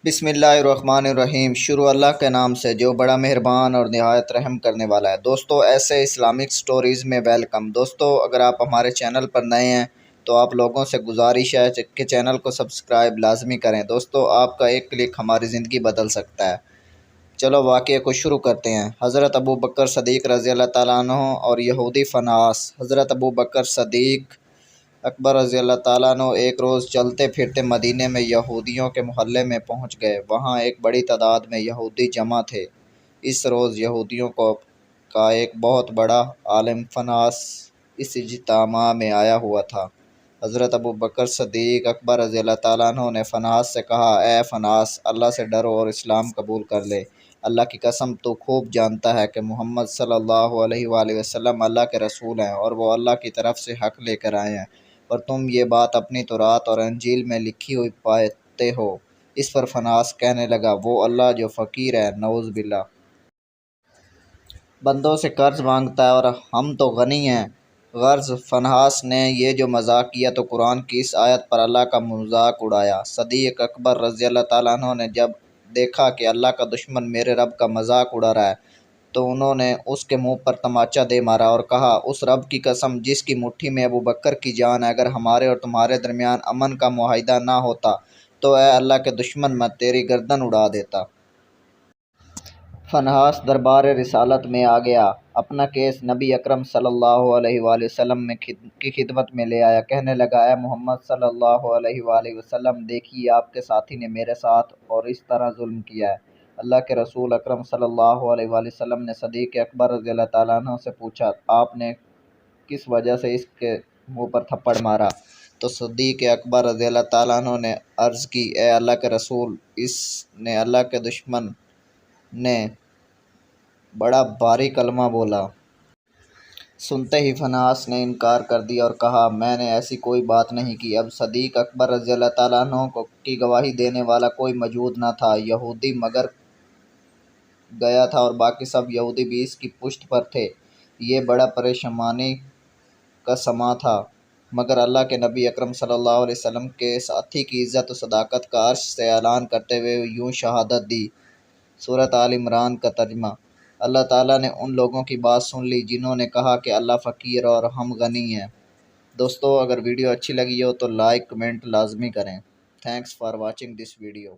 بسم اللہ الرحمن الرحیم۔ شروع اللہ کے نام سے جو بڑا مہربان اور نہایت رحم کرنے والا ہے۔ دوستو ایسے اسلامک سٹوریز میں ویلکم۔ دوستو اگر آپ ہمارے چینل پر نئے ہیں تو آپ لوگوں سے گزارش ہے کہ چینل کو سبسکرائب لازمی کریں۔ دوستو آپ کا ایک کلک ہماری زندگی بدل سکتا ہے۔ چلو واقعے کو شروع کرتے ہیں۔ حضرت ابو بکر صدیق رضی اللہ تعالیٰ عنہ اور یہودی فنحاس۔ حضرت ابو بکر صدیق اکبر رضی اللہ تعالیٰ عنہ ایک روز چلتے پھرتے مدینے میں یہودیوں کے محلے میں پہنچ گئے۔ وہاں ایک بڑی تعداد میں یہودی جمع تھے۔ اس روز یہودیوں کا ایک بہت بڑا عالم فنحاس اس اجتماع میں آیا ہوا تھا۔ حضرت ابو بکر صدیق اکبر رضی اللہ تعالیٰ عنہ نے فنحاس سے کہا، اے فنحاس، اللہ سے ڈرو اور اسلام قبول کر لے۔ اللہ کی قسم تو خوب جانتا ہے کہ محمد صلی اللہ علیہ وآلہ وسلم اللہ کے رسول ہیں اور وہ اللہ کی طرف سے حق لے کر آئے ہیں، اور تم یہ بات اپنی تورات اور انجیل میں لکھی ہوئی پاتے ہو۔ اس پر فنحاس کہنے لگا، وہ اللہ جو فقیر ہے، نعوذ باللہ، بندوں سے قرض مانگتا ہے اور ہم تو غنی ہیں۔ غرض فنحاس نے یہ جو مذاق کیا تو قرآن کی اس آیت پر اللہ کا مذاق اڑایا۔ صدیق اکبر رضی اللہ تعالیٰ عنہ نے جب دیکھا کہ اللہ کا دشمن میرے رب کا مذاق اڑا رہا ہے تو انہوں نے اس کے منہ پر تماچا دے مارا اور کہا، اس رب کی قسم جس کی مٹھی میں ابو بکر کی جان ہے، اگر ہمارے اور تمہارے درمیان امن کا معاہدہ نہ ہوتا تو اے اللہ کے دشمن میں تیری گردن اڑا دیتا۔ فنحاس دربار رسالت میں آ گیا، اپنا کیس نبی اکرم صلی اللہ علیہ وآلہ وسلم کی خدمت میں لے آیا۔ کہنے لگا، اے محمد صلی اللہ علیہ وآلہ وسلم، دیکھیے آپ کے ساتھی نے میرے ساتھ اور اس طرح ظلم کیا ہے۔ اللہ کے رسول اکرم صلی اللہ علیہ وآلہ وسلم نے صدیق اکبر رضی اللہ تعالیٰ عنہ سے پوچھا، آپ نے کس وجہ سے اس کے منہ پر تھپڑ مارا؟ تو صدیق اکبر رضی اللہ تعالیٰ عنہ نے عرض کی، اے اللہ کے رسول، اس نے اللہ کے دشمن نے بڑا بھاری کلمہ بولا۔ سنتے ہی فنحاس نے انکار کر دیا اور کہا، میں نے ایسی کوئی بات نہیں کی۔ اب صدیق اکبر رضی اللہ تعالیٰ عنہ کی گواہی دینے والا کوئی موجود نہ تھا۔ یہودی مگر گیا تھا اور باقی سب یہودی بھی اس کی پشت پر تھے۔ یہ بڑا پریشانی کا سماں تھا، مگر اللہ کے نبی اکرم صلی اللہ علیہ وسلم کے ساتھی کی عزت و صداقت کا عرش سے اعلان کرتے ہوئے یوں شہادت دی۔ سورۃ آل عمران کا ترجمہ۔ اللہ تعالیٰ نے ان لوگوں کی بات سن لی جنہوں نے کہا کہ اللہ فقیر اور ہم غنی ہیں۔ دوستو اگر ویڈیو اچھی لگی ہو تو لائک کمنٹ لازمی کریں۔ Thanks for watching this video.